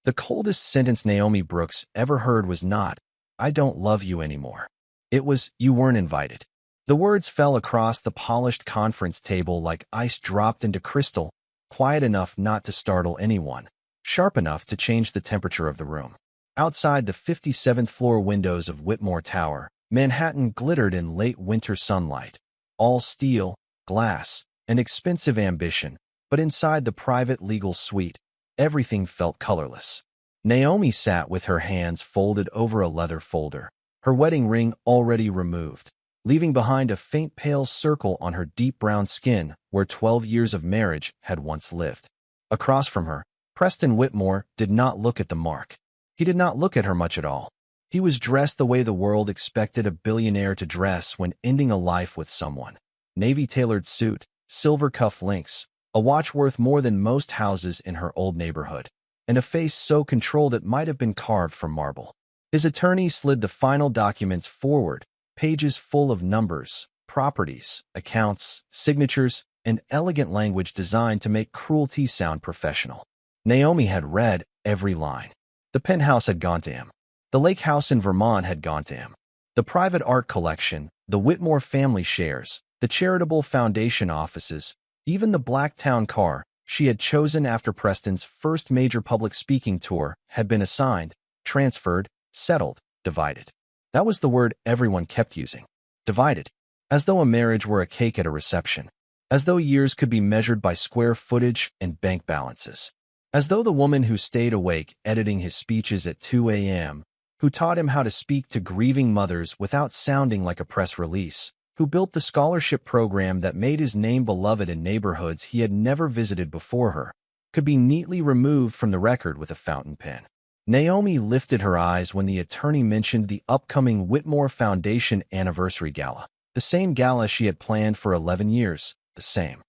The coldest sentence Naomi Brooks ever heard was not, "I don't love you anymore." It was, "You weren't invited." The words fell across the polished conference table like ice dropped into crystal, quiet enough not to startle anyone, sharp enough to change the temperature of the room. Outside the 57th floor windows of Whitmore Tower, Manhattan glittered in late winter sunlight. All steel, glass, and expensive ambition, but inside the private legal suite, everything felt colorless. Naomi sat with her hands folded over a leather folder, her wedding ring already removed, leaving behind a faint pale circle on her deep brown skin where 12 years of marriage had once lived. Across from her, Preston Whitmore did not look at the mark. He did not look at her much at all. He was dressed the way the world expected a billionaire to dress when ending a life with someone. Navy-tailored suit, silver cuff links, a watch worth more than most houses in her old neighborhood, and a face so controlled it might have been carved from marble. His attorney slid the final documents forward, pages full of numbers, properties, accounts, signatures, and elegant language designed to make cruelty sound professional. Naomi had read every line. The penthouse had gone to him. The lake house in Vermont had gone to him. The private art collection, the Whitmore family shares, the charitable foundation offices, even the Blacktown car she had chosen after Preston's first major public speaking tour had been assigned, transferred, settled, divided. That was the word everyone kept using. Divided. As though a marriage were a cake at a reception. As though years could be measured by square footage and bank balances. As though the woman who stayed awake editing his speeches at 2 a.m., who taught him how to speak to grieving mothers without sounding like a press release, who built the scholarship program that made his name beloved in neighborhoods he had never visited before her, could be neatly removed from the record with a fountain pen. Naomi lifted her eyes when the attorney mentioned the upcoming Whitmore Foundation Anniversary Gala, the same gala she had planned for 11 years, the same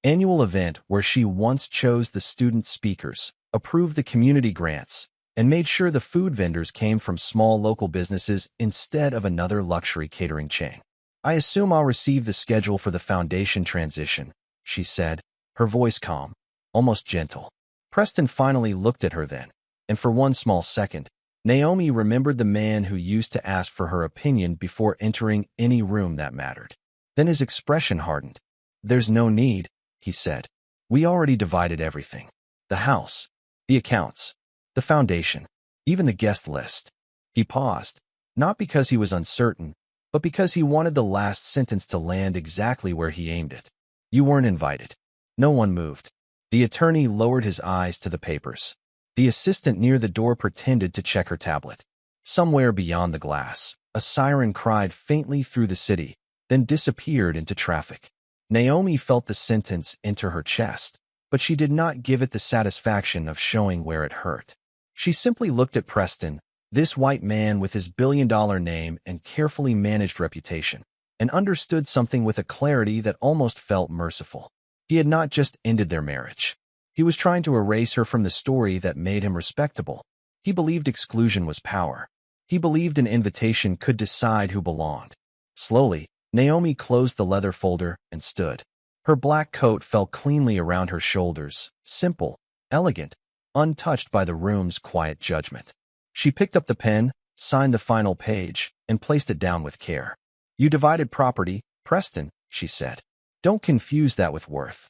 annual event where she once chose the student speakers, approved the community grants, and made sure the food vendors came from small local businesses instead of another luxury catering chain. "I assume I'll receive the schedule for the foundation transition," she said, her voice calm, almost gentle. Preston finally looked at her then, and for one small second, Naomi remembered the man who used to ask for her opinion before entering any room that mattered. Then his expression hardened. "There's no need," he said. "We already divided everything. The house, the accounts, the foundation, even the guest list." He paused, not because he was uncertain, but because he wanted the last sentence to land exactly where he aimed it. "You weren't invited." No one moved. The attorney lowered his eyes to the papers. The assistant near the door pretended to check her tablet. Somewhere beyond the glass, a siren cried faintly through the city, then disappeared into traffic. Naomi felt the sentence enter her chest, but she did not give it the satisfaction of showing where it hurt. She simply looked at Preston, this white man with his billion-dollar name and carefully managed reputation, and understood something with a clarity that almost felt merciful. He had not just ended their marriage. He was trying to erase her from the story that made him respectable. He believed exclusion was power. He believed an invitation could decide who belonged. Slowly, Naomi closed the leather folder and stood. Her black coat fell cleanly around her shoulders, simple, elegant, untouched by the room's quiet judgment. She picked up the pen, signed the final page, and placed it down with care. "You divided property, Preston," she said. "Don't confuse that with worth."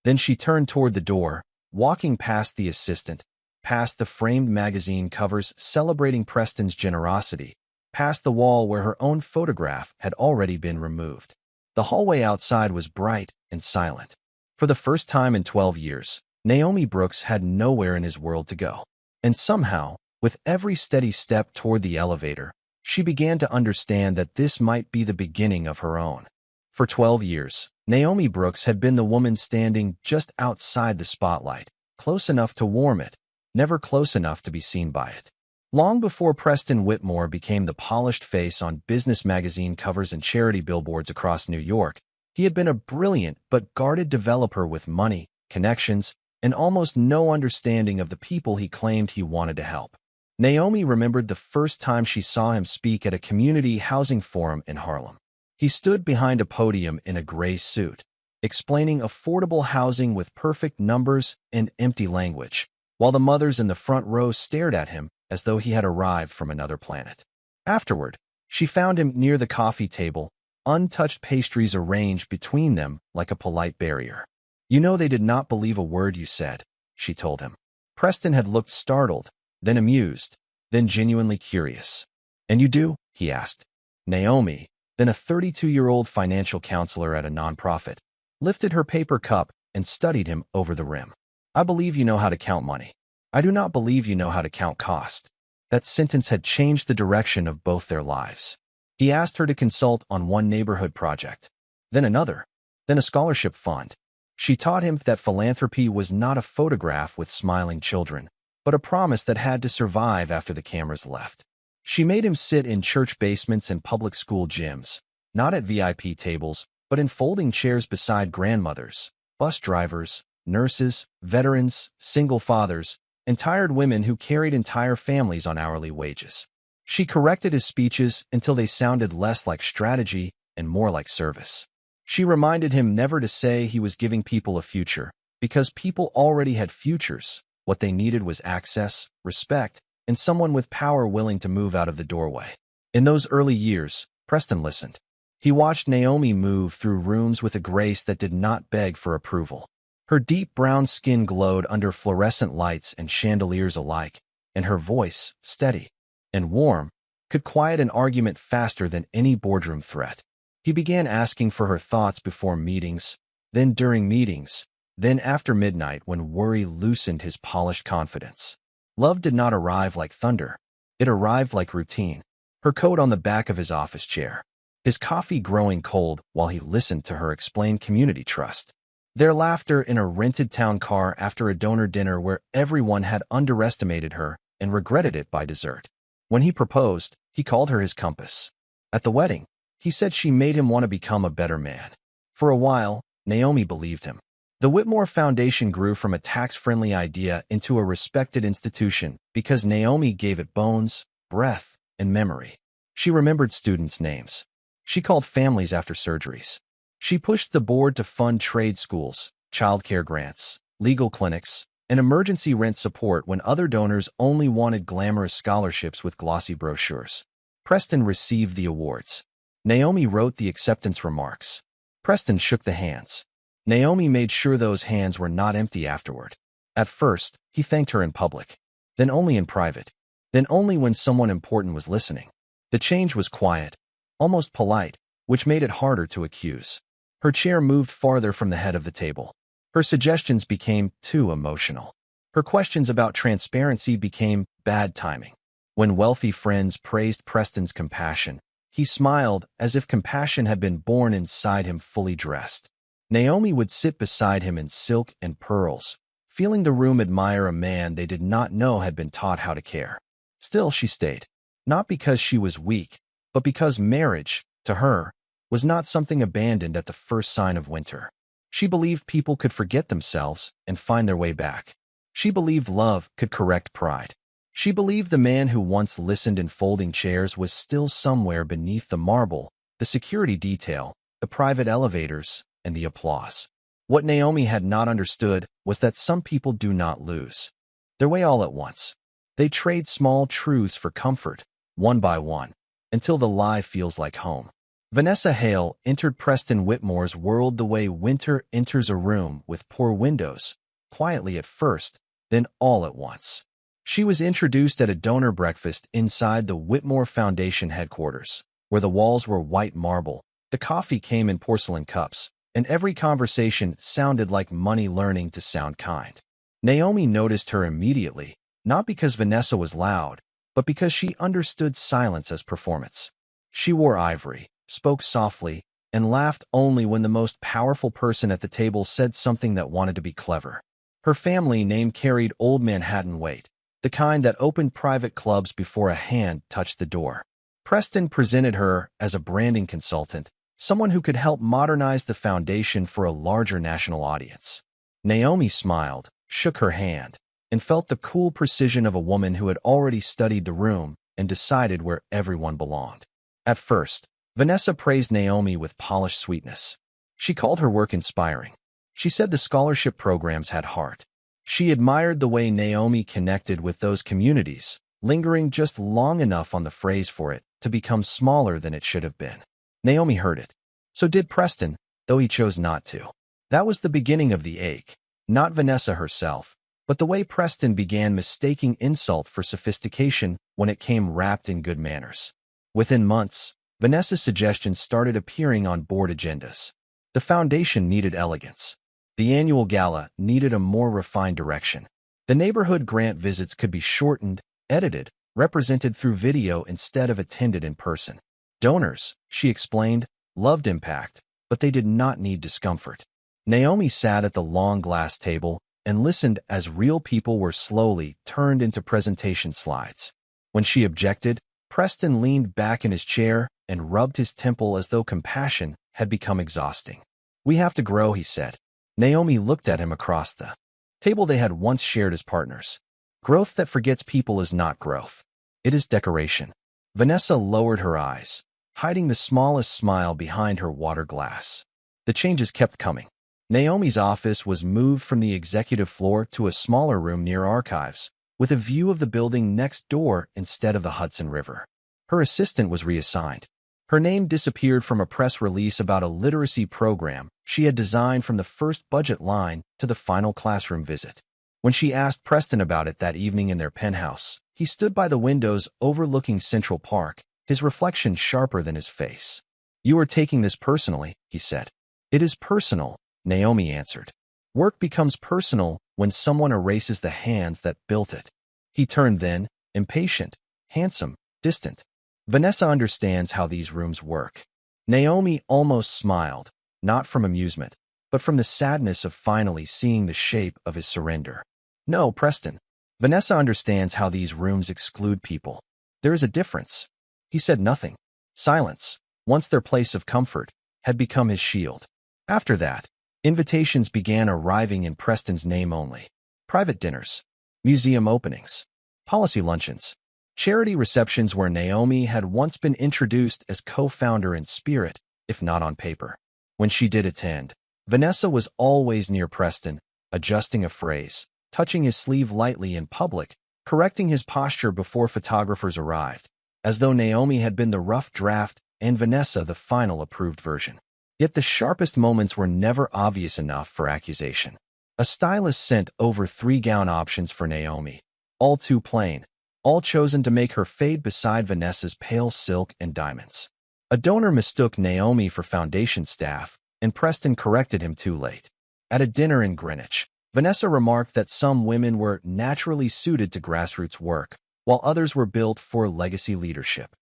Then she turned toward the door, walking past the assistant, past the framed magazine covers celebrating Preston's generosity, past the wall where her own photograph had already been removed. The hallway outside was bright and silent. For the first time in 12 years, Naomi Brooks had nowhere in his world to go. And somehow, with every steady step toward the elevator, she began to understand that this might be the beginning of her own. For 12 years, Naomi Brooks had been the woman standing just outside the spotlight, close enough to warm it, never close enough to be seen by it. Long before Preston Whitmore became the polished face on business magazine covers and charity billboards across New York, he had been a brilliant but guarded developer with money, connections, and almost no understanding of the people he claimed he wanted to help. Naomi remembered the first time she saw him speak at a community housing forum in Harlem. He stood behind a podium in a gray suit, explaining affordable housing with perfect numbers and empty language, while the mothers in the front row stared at him as though he had arrived from another planet. Afterward, she found him near the coffee table, untouched pastries arranged between them like a polite barrier. "You know they did not believe a word you said," she told him. Preston had looked startled, then amused, then genuinely curious. "And you do?" he asked. Naomi, then a 32-year-old financial counselor at a nonprofit, lifted her paper cup and studied him over the rim. "I believe you know how to count money. I do not believe you know how to count cost." That sentence had changed the direction of both their lives. He asked her to consult on one neighborhood project, then another, then a scholarship fund. She taught him that philanthropy was not a photograph with smiling children, but a promise that had to survive after the cameras left. She made him sit in church basements and public school gyms, not at VIP tables, but in folding chairs beside grandmothers, bus drivers, nurses, veterans, single fathers, and tired women who carried entire families on hourly wages. She corrected his speeches until they sounded less like strategy and more like service. She reminded him never to say he was giving people a future, because people already had futures. What they needed was access, respect, and someone with power willing to move out of the doorway. In those early years, Preston listened. He watched Naomi move through rooms with a grace that did not beg for approval. Her deep brown skin glowed under fluorescent lights and chandeliers alike, and her voice, steady and warm, could quiet an argument faster than any boardroom threat. He began asking for her thoughts before meetings, then during meetings, then after midnight when worry loosened his polished confidence. Love did not arrive like thunder. It arrived like routine. Her coat on the back of his office chair, his coffee growing cold while he listened to her explain community trust. Their laughter in a rented town car after a donor dinner where everyone had underestimated her and regretted it by dessert. When he proposed, he called her his compass. At the wedding, he said she made him want to become a better man. For a while, Naomi believed him. The Whitmore Foundation grew from a tax-friendly idea into a respected institution because Naomi gave it bones, breath, and memory. She remembered students' names. She called families after surgeries. She pushed the board to fund trade schools, childcare grants, legal clinics, and emergency rent support when other donors only wanted glamorous scholarships with glossy brochures. Preston received the awards. Naomi wrote the acceptance remarks. Preston shook the hands. Naomi made sure those hands were not empty afterward. At first, he thanked her in public, then only in private, then only when someone important was listening. The change was quiet, almost polite, which made it harder to accuse. Her chair moved farther from the head of the table. Her suggestions became too emotional. Her questions about transparency became bad timing. When wealthy friends praised Preston's compassion, he smiled as if compassion had been born inside him fully dressed. Naomi would sit beside him in silk and pearls, feeling the room admire a man they did not know had been taught how to care. Still, she stayed, not because she was weak, but because marriage, to her, was not something abandoned at the first sign of winter. She believed people could forget themselves and find their way back. She believed love could correct pride. She believed the man who once listened in folding chairs was still somewhere beneath the marble, the security detail, the private elevators, and the applause. What Naomi had not understood was that some people do not lose their way all at once. They trade small truths for comfort, one by one, until the lie feels like home. Vanessa Hale entered Preston Whitmore's world the way winter enters a room with poor windows, quietly at first, then all at once. She was introduced at a donor breakfast inside the Whitmore Foundation headquarters, where the walls were white marble, the coffee came in porcelain cups, and every conversation sounded like money learning to sound kind. Naomi noticed her immediately, not because Vanessa was loud, but because she understood silence as performance. She wore ivory, spoke softly, and laughed only when the most powerful person at the table said something that wanted to be clever. Her family name carried old Manhattan weight, the kind that opened private clubs before a hand touched the door. Preston presented her as a branding consultant, someone who could help modernize the foundation for a larger national audience. Naomi smiled, shook her hand, and felt the cool precision of a woman who had already studied the room and decided where everyone belonged. At first, Vanessa praised Naomi with polished sweetness. She called her work inspiring. She said the scholarship programs had heart. She admired the way Naomi connected with those communities, lingering just long enough on the phrase for it to become smaller than it should have been. Naomi heard it. So did Preston, though he chose not to. That was the beginning of the ache, not Vanessa herself, but the way Preston began mistaking insult for sophistication when it came wrapped in good manners. Within months, Vanessa's suggestions started appearing on board agendas. The foundation needed elegance. The annual gala needed a more refined direction. The neighborhood grant visits could be shortened, edited, represented through video instead of attended in person. Donors, she explained, loved impact, but they did not need discomfort. Naomi sat at the long glass table and listened as real people were slowly turned into presentation slides. When she objected, Preston leaned back in his chair and rubbed his temple as though compassion had become exhausting. "We have to grow," he said. Naomi looked at him across the table they had once shared as partners. "Growth that forgets people is not growth. It is decoration." Vanessa lowered her eyes, hiding the smallest smile behind her water glass. The changes kept coming. Naomi's office was moved from the executive floor to a smaller room near archives, with a view of the building next door instead of the Hudson River. Her assistant was reassigned. Her name disappeared from a press release about a literacy program she had designed from the first budget line to the final classroom visit. When she asked Preston about it that evening in their penthouse, he stood by the windows overlooking Central Park, his reflection sharper than his face. "You are taking this personally," he said. "It is personal," Naomi answered. "Work becomes personal when someone erases the hands that built it." He turned then, impatient, handsome, distant. "Vanessa understands how these rooms work." Naomi almost smiled, not from amusement, but from the sadness of finally seeing the shape of his surrender. "No, Preston. Vanessa understands how these rooms exclude people. There is a difference." He said nothing. Silence, once their place of comfort, had become his shield. After that, invitations began arriving in Preston's name only. Private dinners, museum openings, policy luncheons, charity receptions where Naomi had once been introduced as co-founder in spirit, if not on paper. When she did attend, Vanessa was always near Preston, adjusting a phrase, touching his sleeve lightly in public, correcting his posture before photographers arrived, as though Naomi had been the rough draft and Vanessa the final approved version. Yet the sharpest moments were never obvious enough for accusation. A stylist sent over 3 gown options for Naomi, all too plain, all chosen to make her fade beside Vanessa's pale silk and diamonds. A donor mistook Naomi for foundation staff, and Preston corrected him too late. At a dinner in Greenwich, Vanessa remarked that some women were naturally suited to grassroots work, while others were built for legacy leadership.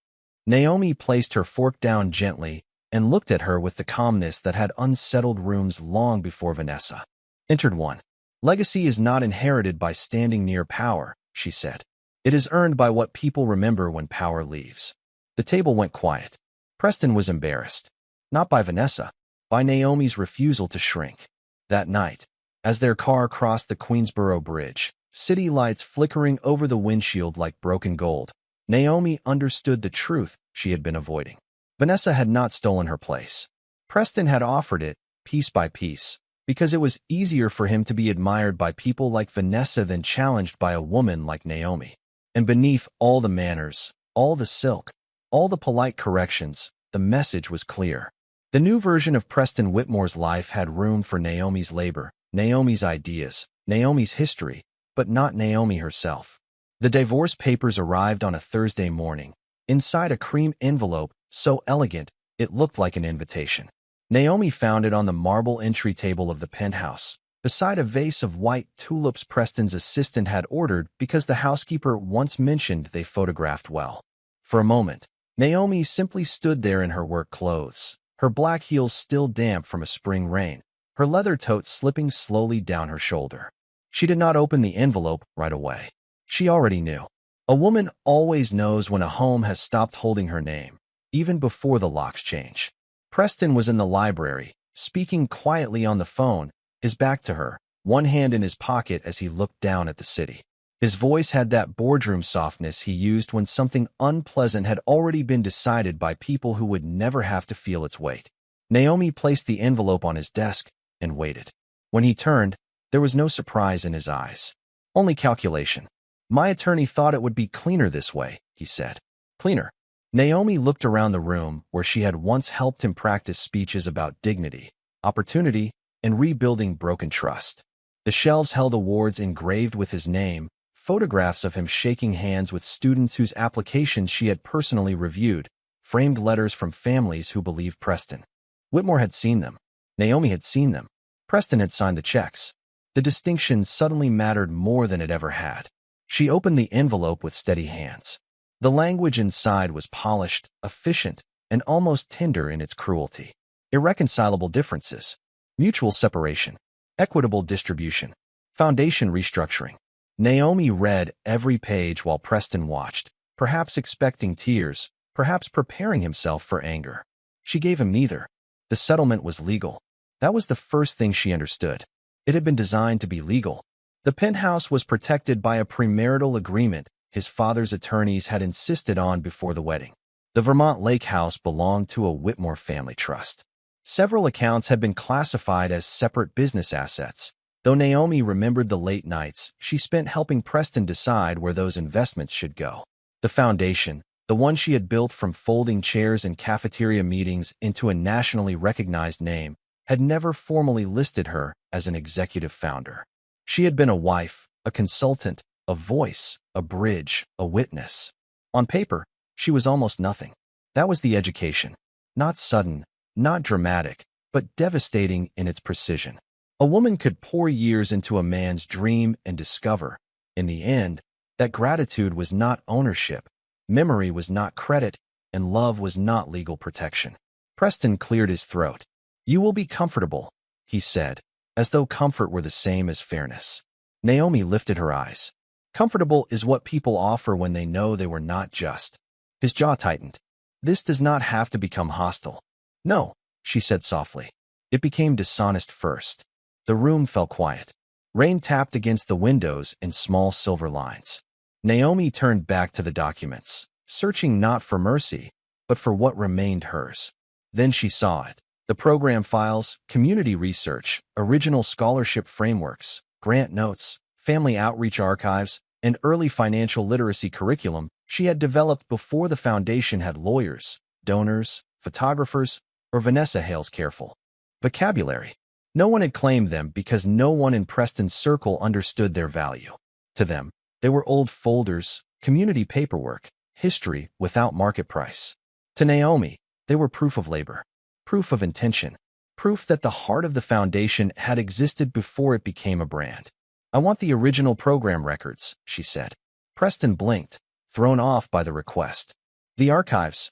Naomi placed her fork down gently and looked at her with the calmness that had unsettled rooms long before Vanessa entered one. "Legacy is not inherited by standing near power," she said. "It is earned by what people remember when power leaves." The table went quiet. Preston was embarrassed. Not by Vanessa, by Naomi's refusal to shrink. That night, as their car crossed the Queensboro Bridge, city lights flickering over the windshield like broken gold, Naomi understood the truth she had been avoiding. Vanessa had not stolen her place. Preston had offered it, piece by piece, because it was easier for him to be admired by people like Vanessa than challenged by a woman like Naomi. And beneath all the manners, all the silk, all the polite corrections, the message was clear. The new version of Preston Whitmore's life had room for Naomi's labor, Naomi's ideas, Naomi's history, but not Naomi herself. The divorce papers arrived on a Thursday morning, inside a cream envelope so elegant it looked like an invitation. Naomi found it on the marble entry table of the penthouse, beside a vase of white tulips Preston's assistant had ordered because the housekeeper once mentioned they photographed well. For a moment, Naomi simply stood there in her work clothes, her black heels still damp from a spring rain, her leather tote slipping slowly down her shoulder. She did not open the envelope right away. She already knew. A woman always knows when a home has stopped holding her name, even before the locks change. Preston was in the library, speaking quietly on the phone, his back to her, one hand in his pocket as he looked down at the city. His voice had that boardroom softness he used when something unpleasant had already been decided by people who would never have to feel its weight. Naomi placed the envelope on his desk and waited. When he turned, There was no surprise in his eyes. Only calculation. My attorney thought it would be cleaner this way, he said. Cleaner. Naomi looked around the room where she had once helped him practice speeches about dignity, opportunity, and rebuilding broken trust. The shelves held awards engraved with his name, photographs of him shaking hands with students whose applications she had personally reviewed, framed letters from families who believed Preston. Whitmore had seen them. Naomi had seen them. Preston had signed the checks. The distinction suddenly mattered more than it ever had. She opened the envelope with steady hands. The language inside was polished, efficient, and almost tender in its cruelty. Irreconcilable differences. Mutual separation. Equitable distribution. Foundation restructuring. Naomi read every page while Preston watched, perhaps expecting tears, perhaps preparing himself for anger. She gave him neither. The settlement was legal. That was the first thing she understood. It had been designed to be legal. The penthouse was protected by a premarital agreement his father's attorneys had insisted on before the wedding. The Vermont Lake House belonged to a Whitmore family trust. Several accounts had been classified as separate business assets. Though Naomi remembered the late nights she spent helping Preston decide where those investments should go. The foundation, the one she had built from folding chairs and cafeteria meetings into a nationally recognized name, had never formally listed her as an executive founder. She had been a wife, a consultant, a voice, a bridge, a witness. On paper, she was almost nothing. That was the education. Not sudden, not dramatic, but devastating in its precision. A woman could pour years into a man's dream and discover, in the end, that gratitude was not ownership, memory was not credit, and love was not legal protection. Preston cleared his throat. "You will be comfortable," he said, as though comfort were the same as fairness. Naomi lifted her eyes. Comfortable is what people offer when they know they were not just. His jaw tightened. This does not have to become hostile. No, she said softly. It became dishonest first. The room fell quiet. Rain tapped against the windows in small silver lines. Naomi turned back to the documents, searching not for mercy, but for what remained hers. Then she saw it. The program files, community research, original scholarship frameworks, grant notes, family outreach archives, and early financial literacy curriculum she had developed before the foundation had lawyers, donors, photographers, or Vanessa Hale's careful vocabulary. No one had claimed them because no one in Preston's circle understood their value. To them, they were old folders, community paperwork, history without market price. To Naomi, they were proof of labor, proof of intention, proof that the heart of the foundation had existed before it became a brand. "I want the original program records," she said. Preston blinked, thrown off by the request. "The archives.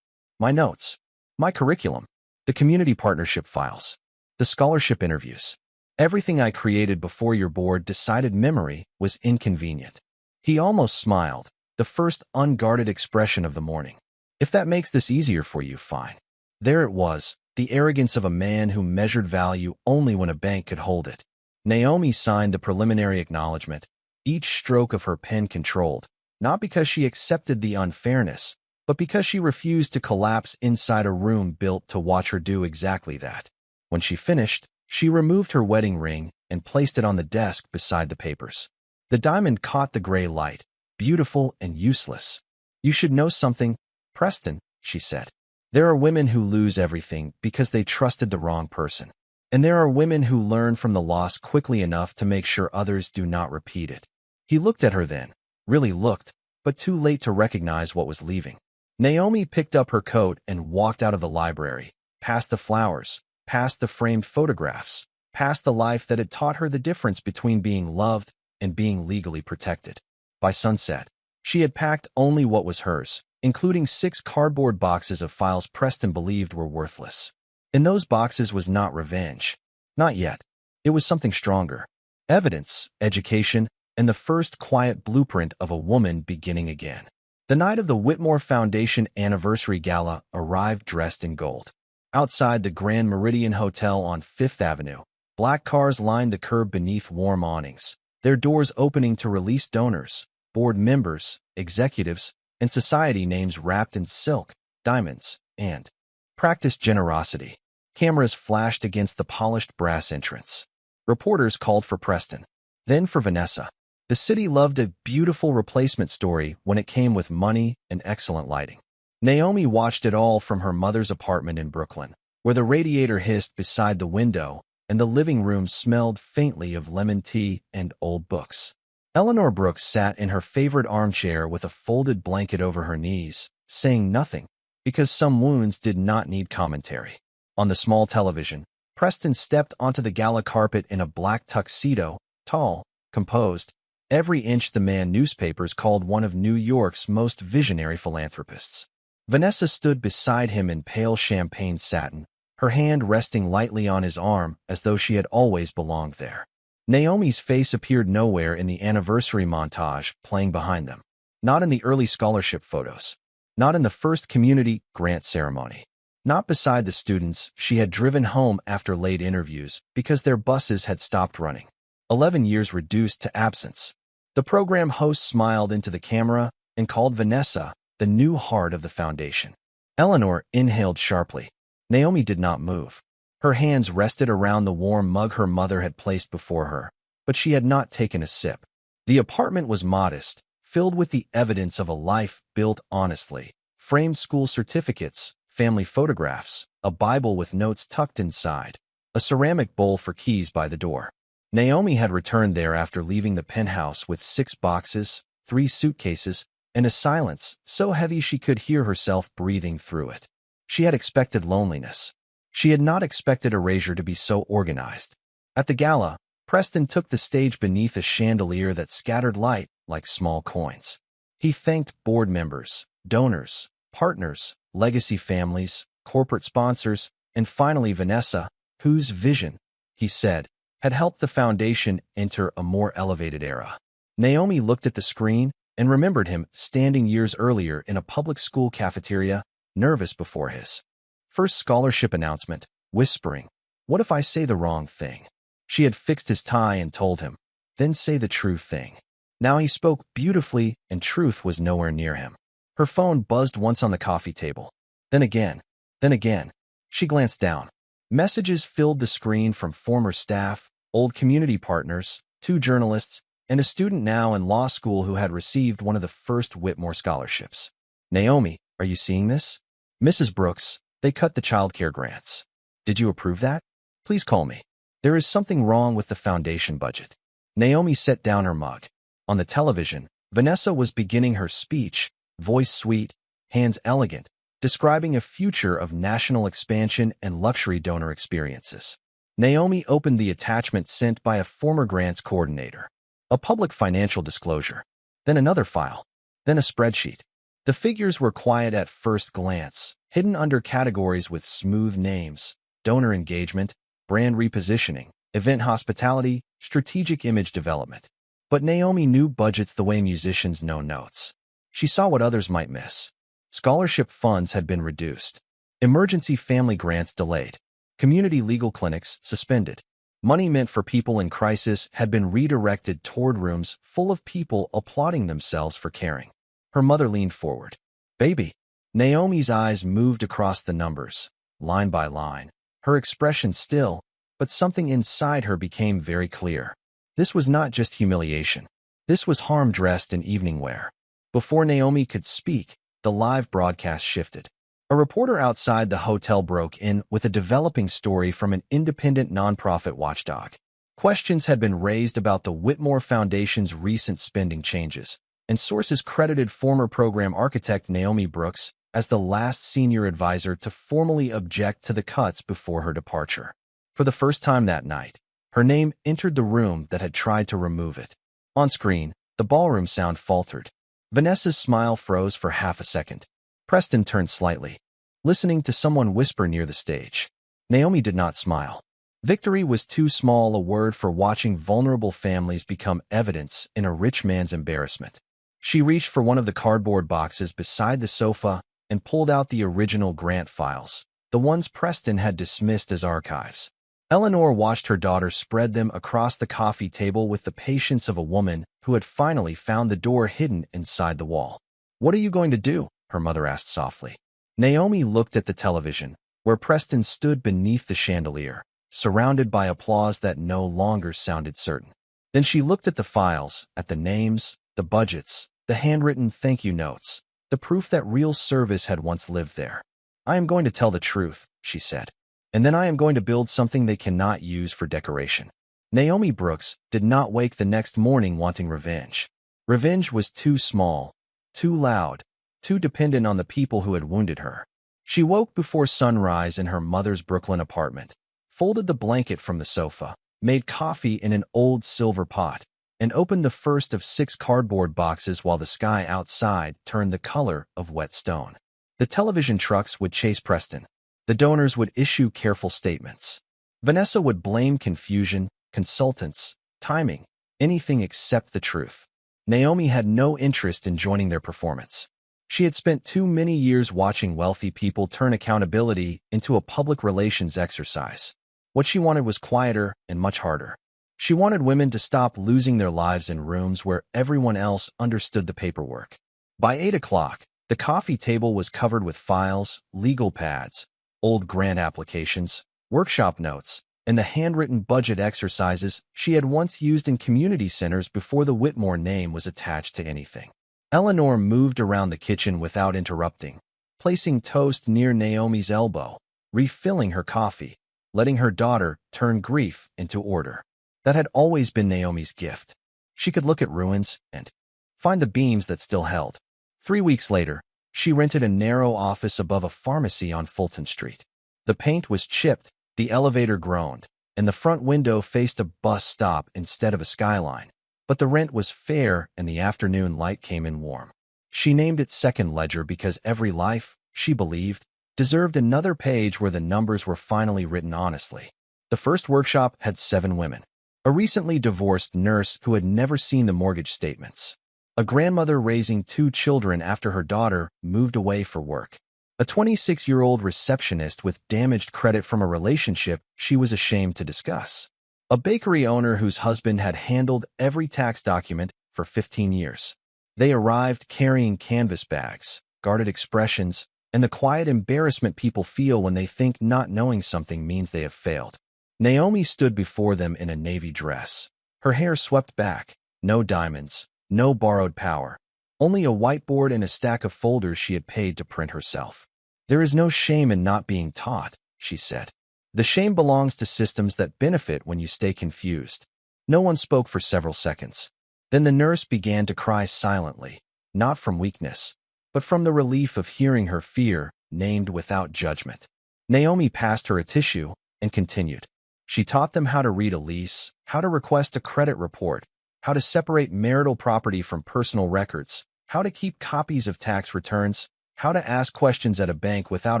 My notes. My curriculum. The community partnership files. The scholarship interviews. Everything I created before your board decided memory was inconvenient." He almost smiled, the first unguarded expression of the morning. "If that makes this easier for you, fine." There it was, the arrogance of a man who measured value only when a bank could hold it. Naomi signed the preliminary acknowledgement, each stroke of her pen controlled, not because she accepted the unfairness, but because she refused to collapse inside a room built to watch her do exactly that. When she finished, she removed her wedding ring and placed it on the desk beside the papers. The diamond caught the gray light, beautiful and useless. "You should know something, Preston," she said. "There are women who lose everything because they trusted the wrong person. And there are women who learn from the loss quickly enough to make sure others do not repeat it." He looked at her then, really looked, but too late to recognize what was leaving. Naomi picked up her coat and walked out of the library, past the flowers, past the framed photographs, past the life that had taught her the difference between being loved and being legally protected. By sunset, she had packed only what was hers, including 6 cardboard boxes of files Preston believed were worthless. In those boxes was not revenge. Not yet. It was something stronger. Evidence, education, and the first quiet blueprint of a woman beginning again. The night of the Whitmore Foundation Anniversary Gala arrived dressed in gold. Outside the Grand Meridian Hotel on 5th Avenue, black cars lined the curb beneath warm awnings, their doors opening to release donors, board members, executives, and society names wrapped in silk, diamonds, and practiced generosity. Cameras flashed against the polished brass entrance. Reporters called for Preston, then for Vanessa. The city loved a beautiful replacement story when it came with money and excellent lighting. Naomi watched it all from her mother's apartment in Brooklyn, where the radiator hissed beside the window and the living room smelled faintly of lemon tea and old books. Eleanor Brooks sat in her favorite armchair with a folded blanket over her knees, saying nothing, because some wounds did not need commentary. On the small television, Preston stepped onto the gala carpet in a black tuxedo, tall, composed, every inch the man newspapers called one of New York's most visionary philanthropists. Vanessa stood beside him in pale champagne satin, her hand resting lightly on his arm as though she had always belonged there. Naomi's face appeared nowhere in the anniversary montage playing behind them. Not in the early scholarship photos. Not in the first community grant ceremony. Not beside the students she had driven home after late interviews because their buses had stopped running. 11 years reduced to absence. The program host smiled into the camera and called Vanessa the new heart of the foundation. Eleanor inhaled sharply. Naomi did not move. Her hands rested around the warm mug her mother had placed before her, but she had not taken a sip. The apartment was modest, filled with the evidence of a life built honestly. Framed school certificates, family photographs, a Bible with notes tucked inside, a ceramic bowl for keys by the door. Naomi had returned there after leaving the penthouse with 6 boxes, 3 suitcases, and a silence so heavy she could hear herself breathing through it. She had expected loneliness. She had not expected erasure to be so organized. At the gala, Preston took the stage beneath a chandelier that scattered light like small coins. He thanked board members, donors, partners, legacy families, corporate sponsors, and finally Vanessa, whose vision, he said, had helped the foundation enter a more elevated era. Naomi looked at the screen and remembered him standing years earlier in a public school cafeteria, nervous before his first scholarship announcement, whispering, "What if I say the wrong thing?" She had fixed his tie and told him, "Then say the true thing." Now he spoke beautifully and truth was nowhere near him. Her phone buzzed once on the coffee table. Then again. Then again. She glanced down. Messages filled the screen from former staff, old community partners, 2 journalists, and a student now in law school who had received one of the first Whitmore scholarships. "Naomi, are you seeing this? Mrs. Brooks, they cut the childcare grants. Did you approve that? Please call me. There is something wrong with the foundation budget." Naomi set down her mug. On the television, Vanessa was beginning her speech, voice sweet, hands elegant, describing a future of national expansion and luxury donor experiences. Naomi opened the attachment sent by a former grants coordinator. A public financial disclosure. Then another file. Then a spreadsheet. The figures were quiet at first glance, hidden under categories with smooth names: donor engagement, brand repositioning, event hospitality, strategic image development. But Naomi knew budgets the way musicians know notes. She saw what others might miss. Scholarship funds had been reduced. Emergency family grants delayed. Community legal clinics suspended. Money meant for people in crisis had been redirected toward rooms full of people applauding themselves for caring. Her mother leaned forward. "Baby." Naomi's eyes moved across the numbers, line by line, her expression still, but something inside her became very clear. This was not just humiliation. This was harm dressed in evening wear. Before Naomi could speak, the live broadcast shifted. A reporter outside the hotel broke in with a developing story from an independent nonprofit watchdog. Questions had been raised about the Whitmore Foundation's recent spending changes, and sources credited former program architect Naomi Brooks as the last senior advisor to formally object to the cuts before her departure. For the first time that night, her name entered the room that had tried to remove it. On screen, the ballroom sound faltered. Vanessa's smile froze for half a second. Preston turned slightly, listening to someone whisper near the stage. Naomi did not smile. Victory was too small a word for watching vulnerable families become evidence in a rich man's embarrassment. She reached for one of the cardboard boxes beside the sofa and pulled out the original grant files, the ones Preston had dismissed as archives. Eleanor watched her daughter spread them across the coffee table with the patience of a woman who had finally found the door hidden inside the wall. "What are you going to do?" her mother asked softly. Naomi looked at the television, where Preston stood beneath the chandelier, surrounded by applause that no longer sounded certain. Then she looked at the files, at the names, the budgets, the handwritten thank you notes, the proof that real service had once lived there. I am going to tell the truth, she said. And then I am going to build something they cannot use for decoration. Naomi Brooks did not wake the next morning wanting revenge. Revenge was too small, too loud, too dependent on the people who had wounded her. She woke before sunrise in her mother's Brooklyn apartment, folded the blanket from the sofa, made coffee in an old silver pot, and opened the first of 6 cardboard boxes while the sky outside turned the color of wet stone. The television trucks would chase Preston. The donors would issue careful statements. Vanessa would blame confusion, consultants, timing, anything except the truth. Naomi had no interest in joining their performance. She had spent too many years watching wealthy people turn accountability into a public relations exercise. What she wanted was quieter and much harder. She wanted women to stop losing their lives in rooms where everyone else understood the paperwork. By 8 o'clock, the coffee table was covered with files, legal pads, old grant applications, workshop notes, and the handwritten budget exercises she had once used in community centers before the Whitmore name was attached to anything. Eleanor moved around the kitchen without interrupting, placing toast near Naomi's elbow, refilling her coffee, letting her daughter turn grief into order. That had always been Naomi's gift. She could look at ruins and find the beams that still held. 3 weeks later, she rented a narrow office above a pharmacy on Fulton Street. The paint was chipped, the elevator groaned, and the front window faced a bus stop instead of a skyline. But the rent was fair and the afternoon light came in warm. She named it Second Ledger because every life, she believed, deserved another page where the numbers were finally written honestly. The first workshop had 7 women. A recently divorced nurse who had never seen the mortgage statements. A grandmother raising 2 children after her daughter moved away for work. A 26-year-old receptionist with damaged credit from a relationship she was ashamed to discuss. A bakery owner whose husband had handled every tax document for 15 years. They arrived carrying canvas bags, guarded expressions, and the quiet embarrassment people feel when they think not knowing something means they have failed. Naomi stood before them in a navy dress. Her hair swept back, no diamonds, no borrowed power, only a whiteboard and a stack of folders she had paid to print herself. There is no shame in not being taught, she said. The shame belongs to systems that benefit when you stay confused. No one spoke for several seconds. Then the nurse began to cry silently, not from weakness, but from the relief of hearing her fear named without judgment. Naomi passed her a tissue and continued. She taught them how to read a lease, how to request a credit report, how to separate marital property from personal records, how to keep copies of tax returns, how to ask questions at a bank without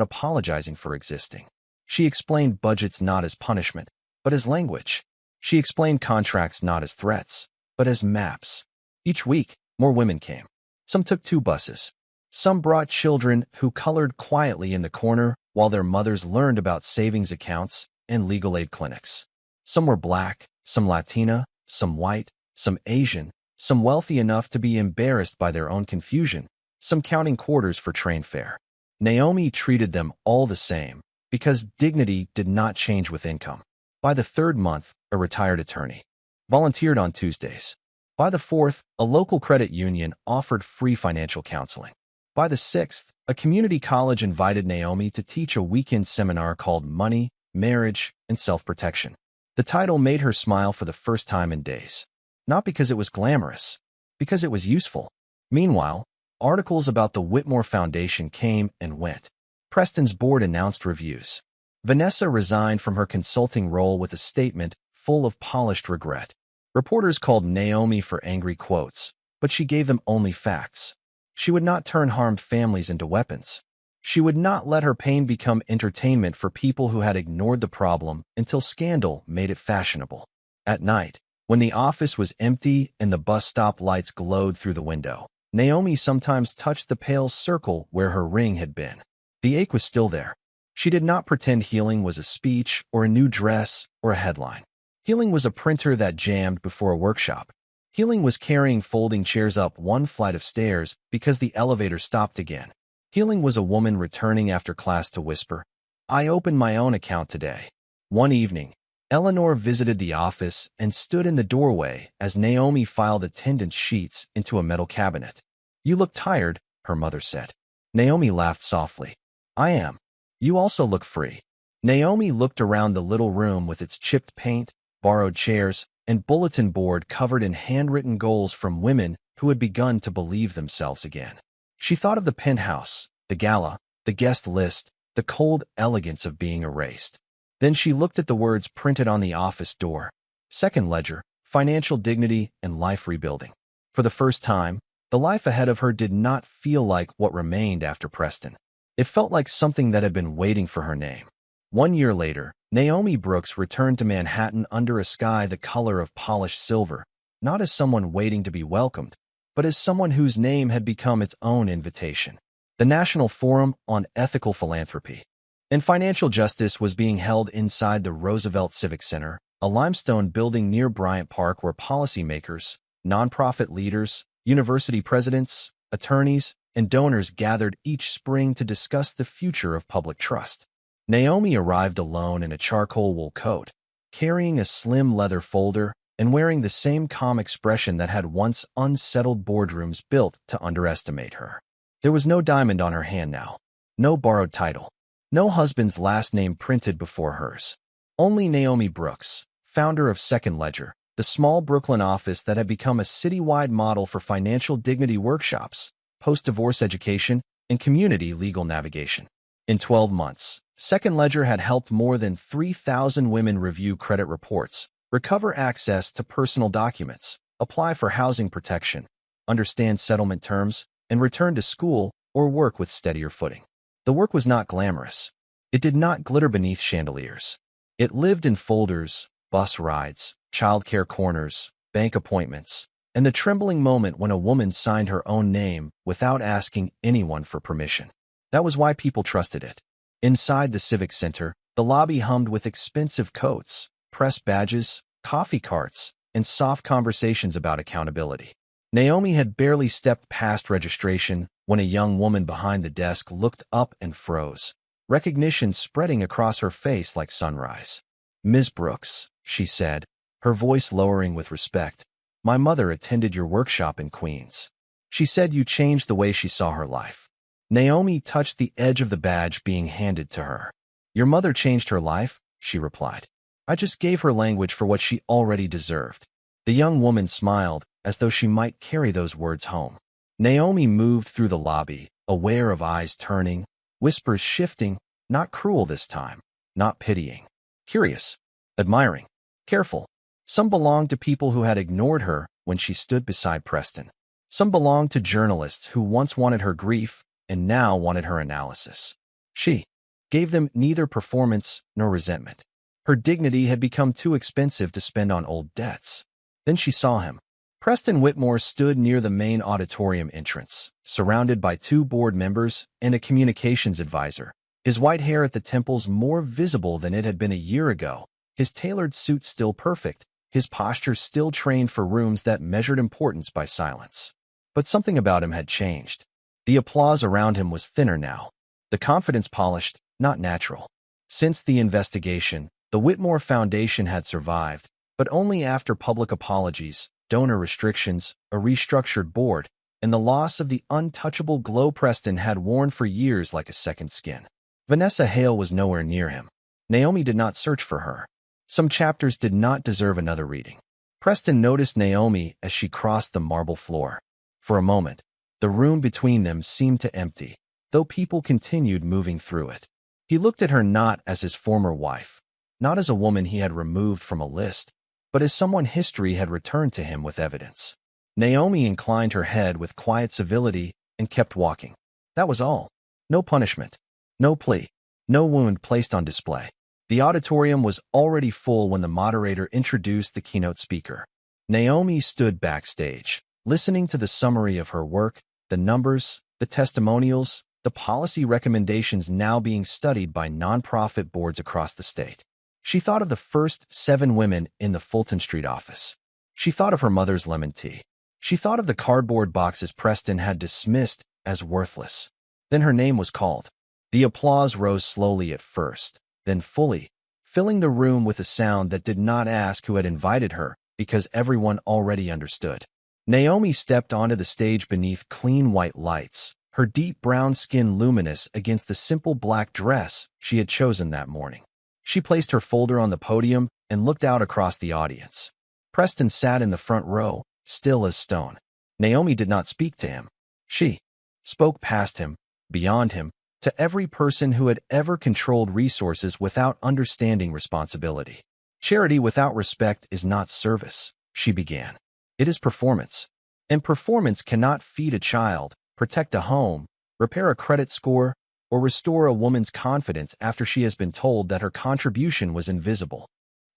apologizing for existing. She explained budgets not as punishment, but as language. She explained contracts not as threats, but as maps. Each week, more women came. Some took 2 buses. Some brought children who colored quietly in the corner while their mothers learned about savings accounts and legal aid clinics. Some were black, some Latina, some white, some Asian, some wealthy enough to be embarrassed by their own confusion, some counting quarters for train fare. Naomi treated them all the same, because dignity did not change with income. By the 3rd month, a retired attorney volunteered on Tuesdays. By the 4th, a local credit union offered free financial counseling. By the 6th, a community college invited Naomi to teach a weekend seminar called Money, Marriage, and Self-Protection. The title made her smile for the first time in days. Not because it was glamorous, because it was useful. Meanwhile, articles about the Whitmore Foundation came and went. Preston's board announced reviews. Vanessa resigned from her consulting role with a statement full of polished regret. Reporters called Naomi for angry quotes, but she gave them only facts. She would not turn harmed families into weapons. She would not let her pain become entertainment for people who had ignored the problem until scandal made it fashionable. At night, when the office was empty and the bus stop lights glowed through the window, Naomi sometimes touched the pale circle where her ring had been. The ache was still there. She did not pretend healing was a speech or a new dress or a headline. Healing was a printer that jammed before a workshop. Healing was carrying folding chairs up 1 flight of stairs because the elevator stopped again. Healing was a woman returning after class to whisper, "I opened my own account today." One evening, Eleanor visited the office and stood in the doorway as Naomi filed attendance sheets into a metal cabinet. "You look tired," her mother said. Naomi laughed softly. "I am. You also look free." Naomi looked around the little room with its chipped paint, borrowed chairs, and bulletin board covered in handwritten goals from women who had begun to believe themselves again. She thought of the penthouse, the gala, the guest list, the cold elegance of being erased. Then she looked at the words printed on the office door: Second Ledger, Financial Dignity and Life Rebuilding. For the first time, the life ahead of her did not feel like what remained after Preston. It felt like something that had been waiting for her name. 1 year later, Naomi Brooks returned to Manhattan under a sky the color of polished silver, not as someone waiting to be welcomed, but as someone whose name had become its own invitation. The National Forum on Ethical Philanthropy and Financial Justice was being held inside the Roosevelt Civic Center, a limestone building near Bryant Park where policymakers, nonprofit leaders, university presidents, attorneys, and donors gathered each spring to discuss the future of public trust. Naomi arrived alone in a charcoal wool coat, carrying a slim leather folder and wearing the same calm expression that had once unsettled boardrooms built to underestimate her. There was no diamond on her hand now, no borrowed title, no husband's last name printed before hers. Only Naomi Brooks, founder of Second Ledger, the small Brooklyn office that had become a citywide model for financial dignity workshops, post-divorce education, and community legal navigation. In 12 months, Second Ledger had helped more than 3,000 women review credit reports, recover access to personal documents, apply for housing protection, understand settlement terms, and return to school or work with steadier footing. The work was not glamorous. It did not glitter beneath chandeliers. It lived in folders, bus rides, childcare corners, bank appointments, and the trembling moment when a woman signed her own name without asking anyone for permission. That was why people trusted it. Inside the Civic Center, the lobby hummed with expensive coats, press badges, coffee carts, and soft conversations about accountability. Naomi had barely stepped past registration when a young woman behind the desk looked up and froze, recognition spreading across her face like sunrise. "Ms. Brooks," she said, her voice lowering with respect, "my mother attended your workshop in Queens. She said you changed the way she saw her life." Naomi touched the edge of the badge being handed to her. "Your mother changed her life," she replied. "I just gave her language for what she already deserved." The young woman smiled, as though she might carry those words home. Naomi moved through the lobby, aware of eyes turning, whispers shifting, not cruel this time, not pitying. Curious, admiring, careful. Some belonged to people who had ignored her when she stood beside Preston. Some belonged to journalists who once wanted her grief and now wanted her analysis. She gave them neither performance nor resentment. Her dignity had become too expensive to spend on old debts. Then she saw him. Preston Whitmore stood near the main auditorium entrance, surrounded by 2 board members and a communications advisor, his white hair at the temples more visible than it had been a year ago, his tailored suit still perfect, his posture still trained for rooms that measured importance by silence. But something about him had changed. The applause around him was thinner now, the confidence polished, not natural. Since the investigation, the Whitmore Foundation had survived, but only after public apologies, donor restrictions, a restructured board, and the loss of the untouchable glow Preston had worn for years like a second skin. Vanessa Hale was nowhere near him. Naomi did not search for her. Some chapters did not deserve another reading. Preston noticed Naomi as she crossed the marble floor. For a moment, the room between them seemed to empty, though people continued moving through it. He looked at her not as his former wife, not as a woman he had removed from a list, but as someone history had returned to him with evidence. Naomi inclined her head with quiet civility and kept walking. That was all. No punishment. No plea. No wound placed on display. The auditorium was already full when the moderator introduced the keynote speaker. Naomi stood backstage, listening to the summary of her work, the numbers, the testimonials, the policy recommendations now being studied by nonprofit boards across the state. She thought of the first 7 women in the Fulton Street office. She thought of her mother's lemon tea. She thought of the cardboard boxes Preston had dismissed as worthless. Then her name was called. The applause rose slowly at first, then fully, filling the room with a sound that did not ask who had invited her, because everyone already understood. Naomi stepped onto the stage beneath clean white lights, her deep brown skin luminous against the simple black dress she had chosen that morning. She placed her folder on the podium and looked out across the audience. Preston sat in the front row, still as stone. Naomi did not speak to him. She spoke past him, beyond him, to every person who had ever controlled resources without understanding responsibility. Charity without respect is not service, she began. It is performance. And performance cannot feed a child, protect a home, repair a credit score, or restore a woman's confidence after she has been told that her contribution was invisible.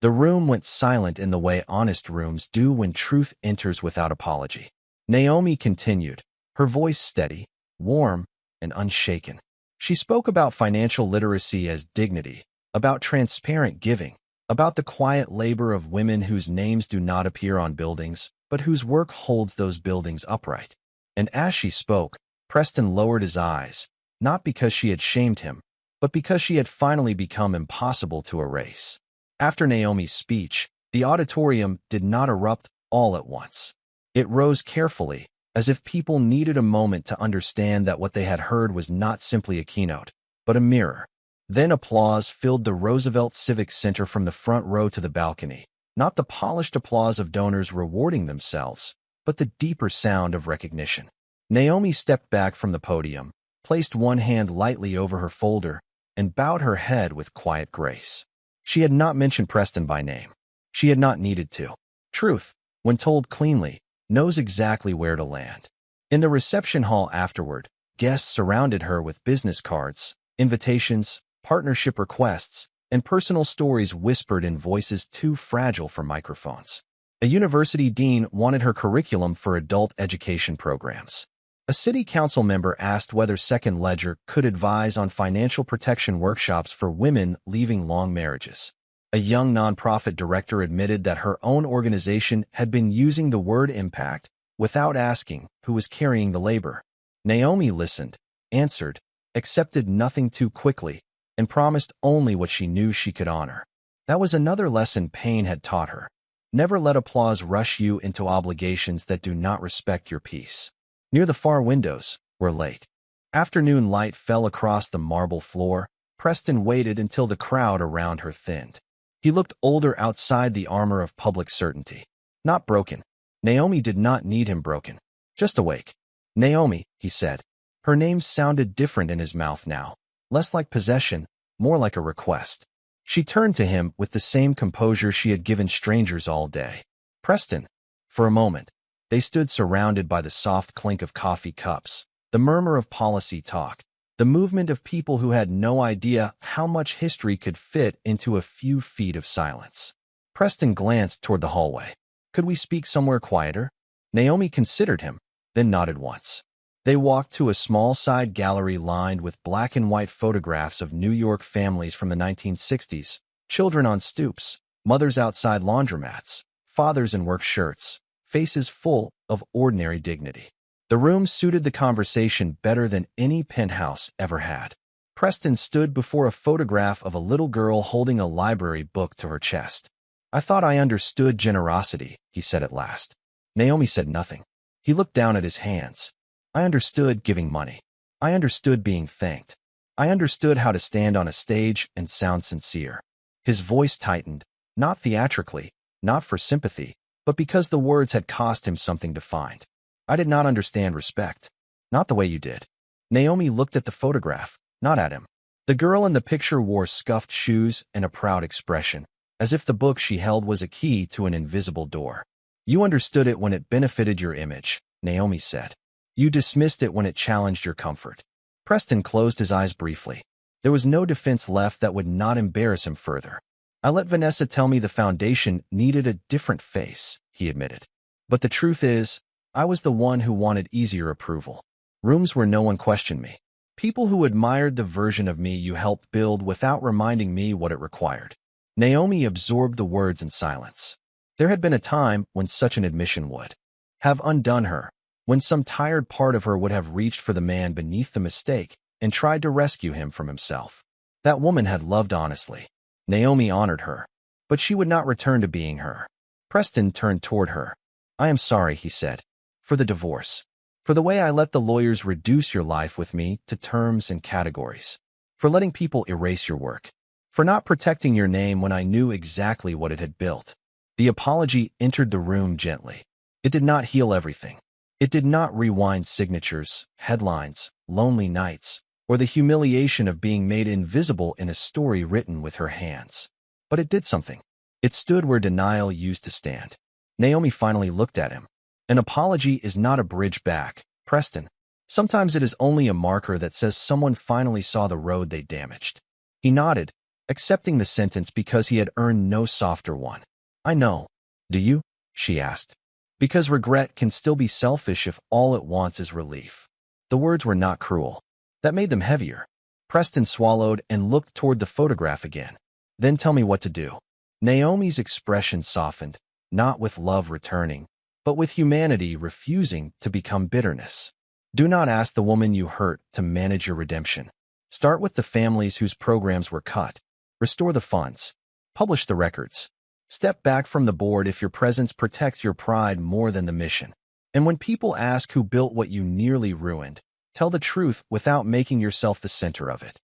The room went silent in the way honest rooms do when truth enters without apology. Naomi continued, her voice steady, warm, and unshaken. She spoke about financial literacy as dignity, about transparent giving, about the quiet labor of women whose names do not appear on buildings, but whose work holds those buildings upright. And as she spoke, Preston lowered his eyes, not because she had shamed him, but because she had finally become impossible to erase. After Naomi's speech, the auditorium did not erupt all at once. It rose carefully, as if people needed a moment to understand that what they had heard was not simply a keynote, but a mirror. Then applause filled the Roosevelt Civic Center from the front row to the balcony, not the polished applause of donors rewarding themselves, but the deeper sound of recognition. Naomi stepped back from the podium, placed one hand lightly over her folder, and bowed her head with quiet grace. She had not mentioned Preston by name. She had not needed to. Truth, when told cleanly, knows exactly where to land. In the reception hall afterward, guests surrounded her with business cards, invitations, partnership requests, and personal stories whispered in voices too fragile for microphones. A university dean wanted her curriculum for adult education programs. A city council member asked whether Second Ledger could advise on financial protection workshops for women leaving long marriages. A young nonprofit director admitted that her own organization had been using the word impact without asking who was carrying the labor. Naomi listened, answered, accepted nothing too quickly, and promised only what she knew she could honor. That was another lesson Paine had taught her. Never let applause rush you into obligations that do not respect your peace. Near the far windows, where late afternoon light fell across the marble floor, Preston waited until the crowd around her thinned. He looked older outside the armor of public certainty. Not broken. Naomi did not need him broken. Just awake. Naomi, he said. Her name sounded different in his mouth now. Less like possession, more like a request. She turned to him with the same composure she had given strangers all day. Preston. For a moment, they stood surrounded by the soft clink of coffee cups, the murmur of policy talk, the movement of people who had no idea how much history could fit into a few feet of silence. Preston glanced toward the hallway. Could we speak somewhere quieter? Naomi considered him, then nodded once. They walked to a small side gallery lined with black and white photographs of New York families from the 1960s, children on stoops, mothers outside laundromats, fathers in work shirts, faces full of ordinary dignity. The room suited the conversation better than any penthouse ever had. Preston stood before a photograph of a little girl holding a library book to her chest. I thought I understood generosity, he said at last. Naomi said nothing. He looked down at his hands. I understood giving money. I understood being thanked. I understood how to stand on a stage and sound sincere. His voice tightened, not theatrically, not for sympathy, but because the words had cost him something to find. I did not understand respect. Not the way you did. Naomi looked at the photograph, not at him. The girl in the picture wore scuffed shoes and a proud expression, as if the book she held was a key to an invisible door. You understood it when it benefited your image, Naomi said. You dismissed it when it challenged your comfort. Preston closed his eyes briefly. There was no defense left that would not embarrass him further. I let Vanessa tell me the foundation needed a different face, he admitted. But the truth is, I was the one who wanted easier approval. Rooms where no one questioned me. People who admired the version of me you helped build without reminding me what it required. Naomi absorbed the words in silence. There had been a time when such an admission would have undone her, when some tired part of her would have reached for the man beneath the mistake and tried to rescue him from himself. That woman had loved honestly. Naomi honored her, but she would not return to being her. Preston turned toward her. I am sorry, he said, for the divorce, for the way I let the lawyers reduce your life with me to terms and categories, for letting people erase your work, for not protecting your name when I knew exactly what it had built. The apology entered the room gently. It did not heal everything. It did not rewind signatures, headlines, lonely nights, or the humiliation of being made invisible in a story written with her hands. But it did something. It stood where denial used to stand. Naomi finally looked at him. An apology is not a bridge back, Preston. Sometimes it is only a marker that says someone finally saw the road they damaged. He nodded, accepting the sentence because he had earned no softer one. I know. Do you? She asked. Because regret can still be selfish if all it wants is relief. The words were not cruel. That made them heavier. Preston swallowed and looked toward the photograph again. Then tell me what to do. Naomi's expression softened, not with love returning, but with humanity refusing to become bitterness. Do not ask the woman you hurt to manage your redemption. Start with the families whose programs were cut. Restore the funds. Publish the records. Step back from the board if your presence protects your pride more than the mission. And when people ask who built what you nearly ruined, tell the truth without making yourself the center of it.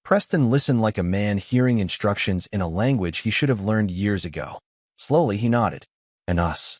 Preston listened like a man hearing instructions in a language he should have learned years ago. Slowly he nodded. And us?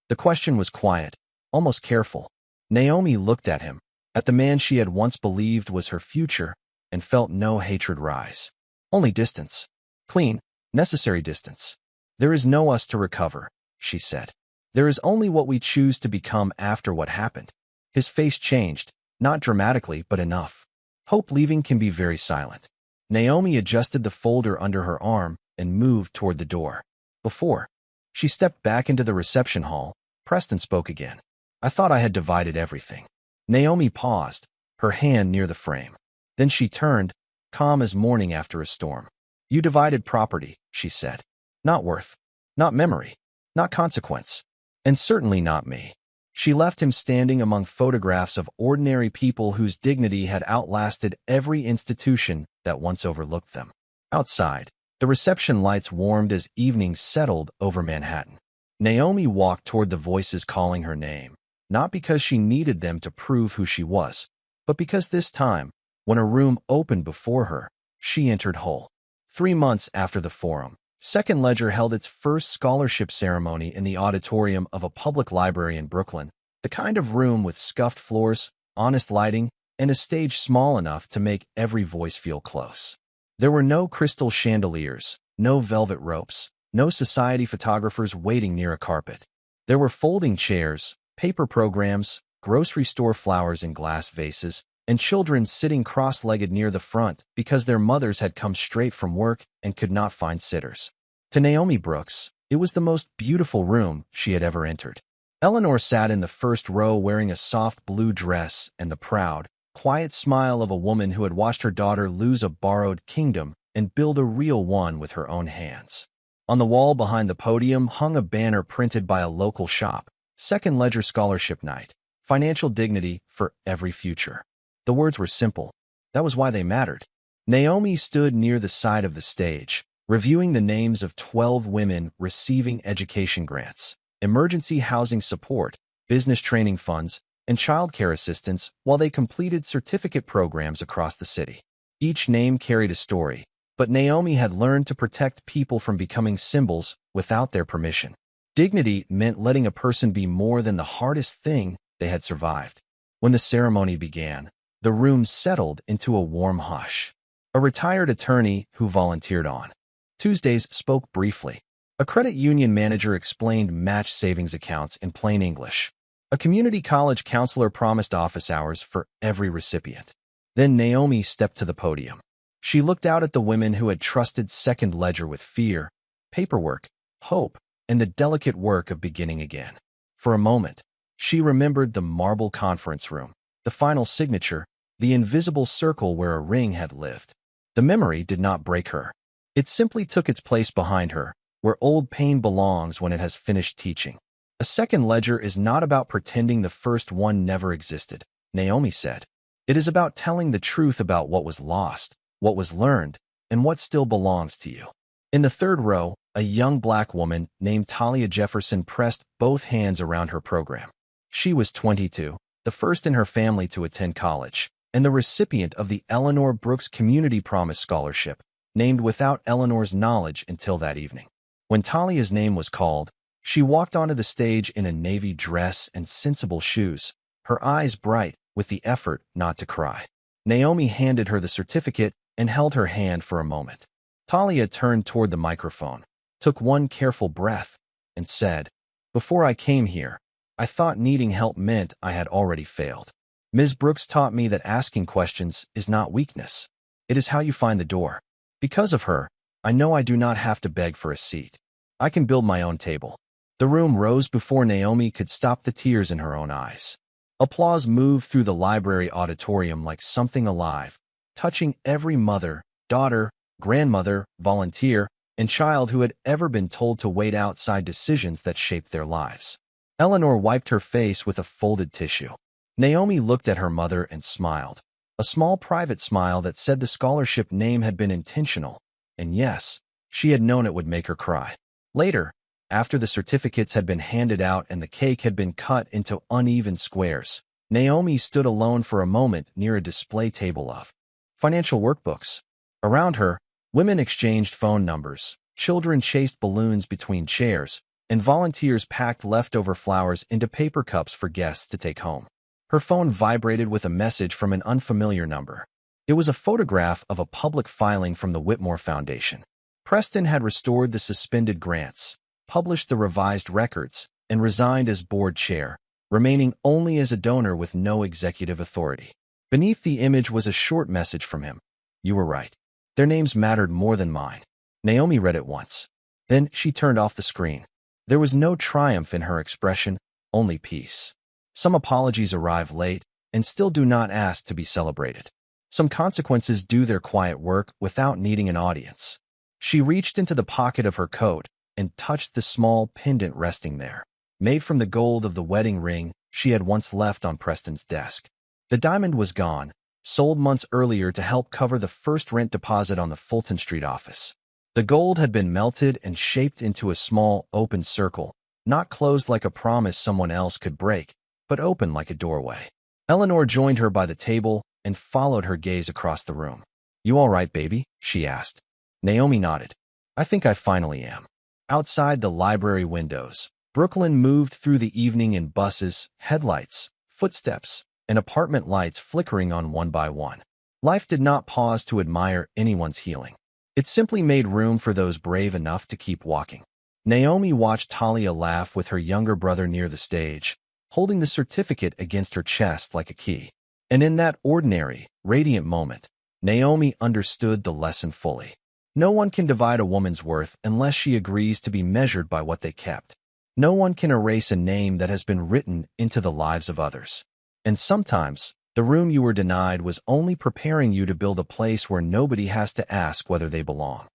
The question was quiet, almost careful. Naomi looked at him, at the man she had once believed was her future, and felt no hatred rise. Only distance. Clean, necessary distance. There is no us to recover, she said. There is only what we choose to become after what happened. His face changed, not dramatically, but enough. Hope leaving can be very silent. Naomi adjusted the folder under her arm and moved toward the door. Before she stepped back into the reception hall, Preston spoke again. I thought I had divided everything. Naomi paused, her hand near the frame. Then she turned, calm as morning after a storm. You divided property, she said. Not worth, not memory, not consequence, and certainly not me. She left him standing among photographs of ordinary people whose dignity had outlasted every institution that once overlooked them. Outside, the reception lights warmed as evening settled over Manhattan. Naomi walked toward the voices calling her name, not because she needed them to prove who she was, but because this time, when a room opened before her, she entered whole. 3 months after the forum, Second Ledger held its first scholarship ceremony in the auditorium of a public library in Brooklyn, the kind of room with scuffed floors, honest lighting, and a stage small enough to make every voice feel close. There were no crystal chandeliers, no velvet ropes, no society photographers waiting near a carpet. There were folding chairs, paper programs, grocery store flowers in glass vases, and children sitting cross-legged near the front because their mothers had come straight from work and could not find sitters. To Naomi Brooks, it was the most beautiful room she had ever entered. Eleanor sat in the first row wearing a soft blue dress and the proud, quiet smile of a woman who had watched her daughter lose a borrowed kingdom and build a real one with her own hands. On the wall behind the podium hung a banner printed by a local shop, Second Ledger Scholarship Night, financial dignity for every future. The words were simple. That was why they mattered. Naomi stood near the side of the stage, reviewing the names of 12 women receiving education grants, emergency housing support, business training funds, and childcare assistance while they completed certificate programs across the city. Each name carried a story, but Naomi had learned to protect people from becoming symbols without their permission. Dignity meant letting a person be more than the hardest thing they had survived. When the ceremony began, the room settled into a warm hush. A retired attorney who volunteered on Tuesdays spoke briefly. A credit union manager explained match savings accounts in plain English. A community college counselor promised office hours for every recipient. Then Naomi stepped to the podium. She looked out at the women who had trusted Second Ledger with fear, paperwork, hope, and the delicate work of beginning again. For a moment, she remembered the marble conference room, the final signature, the invisible circle where a ring had lived. The memory did not break her. It simply took its place behind her, where old pain belongs when it has finished teaching. A second ledger is not about pretending the first one never existed, Naomi said. It is about telling the truth about what was lost, what was learned, and what still belongs to you. In the third row, a young black woman named Talia Jefferson pressed both hands around her program. She was 22, the first in her family to attend college, and the recipient of the Eleanor Brooks Community Promise Scholarship, named without Eleanor's knowledge until that evening. When Talia's name was called, she walked onto the stage in a navy dress and sensible shoes, her eyes bright with the effort not to cry. Naomi handed her the certificate and held her hand for a moment. Talia turned toward the microphone, took one careful breath, and said, "Before I came here, I thought needing help meant I had already failed. Ms. Brooks taught me that asking questions is not weakness. It is how you find the door. Because of her, I know I do not have to beg for a seat. I can build my own table." The room rose before Naomi could stop the tears in her own eyes. Applause moved through the library auditorium like something alive, touching every mother, daughter, grandmother, volunteer, and child who had ever been told to wait outside decisions that shaped their lives. Eleanor wiped her face with a folded tissue. Naomi looked at her mother and smiled, a small private smile that said the scholarship name had been intentional, and yes, she had known it would make her cry. Later, after the certificates had been handed out and the cake had been cut into uneven squares, Naomi stood alone for a moment near a display table of financial workbooks. Around her, women exchanged phone numbers, children chased balloons between chairs, and volunteers packed leftover flowers into paper cups for guests to take home. Her phone vibrated with a message from an unfamiliar number. It was a photograph of a public filing from the Whitmore Foundation. Preston had restored the suspended grants, published the revised records, and resigned as board chair, remaining only as a donor with no executive authority. Beneath the image was a short message from him. "You were right. Their names mattered more than mine." Naomi read it once. Then she turned off the screen. There was no triumph in her expression, only peace. Some apologies arrive late and still do not ask to be celebrated. Some consequences do their quiet work without needing an audience. She reached into the pocket of her coat and touched the small pendant resting there, made from the gold of the wedding ring she had once left on Preston's desk. The diamond was gone, sold months earlier to help cover the first rent deposit on the Fulton Street office. The gold had been melted and shaped into a small, open circle, not closed like a promise someone else could break, but open like a doorway. Eleanor joined her by the table and followed her gaze across the room. "You all right, baby?" she asked. Naomi nodded. "I think I finally am." Outside the library windows, Brooklyn moved through the evening in buses, headlights, footsteps, and apartment lights flickering on one by one. Life did not pause to admire anyone's healing. It simply made room for those brave enough to keep walking. Naomi watched Talia laugh with her younger brother near the stage, holding the certificate against her chest like a key. And in that ordinary, radiant moment, Naomi understood the lesson fully. No one can divide a woman's worth unless she agrees to be measured by what they kept. No one can erase a name that has been written into the lives of others. And sometimes, the room you were denied was only preparing you to build a place where nobody has to ask whether they belong.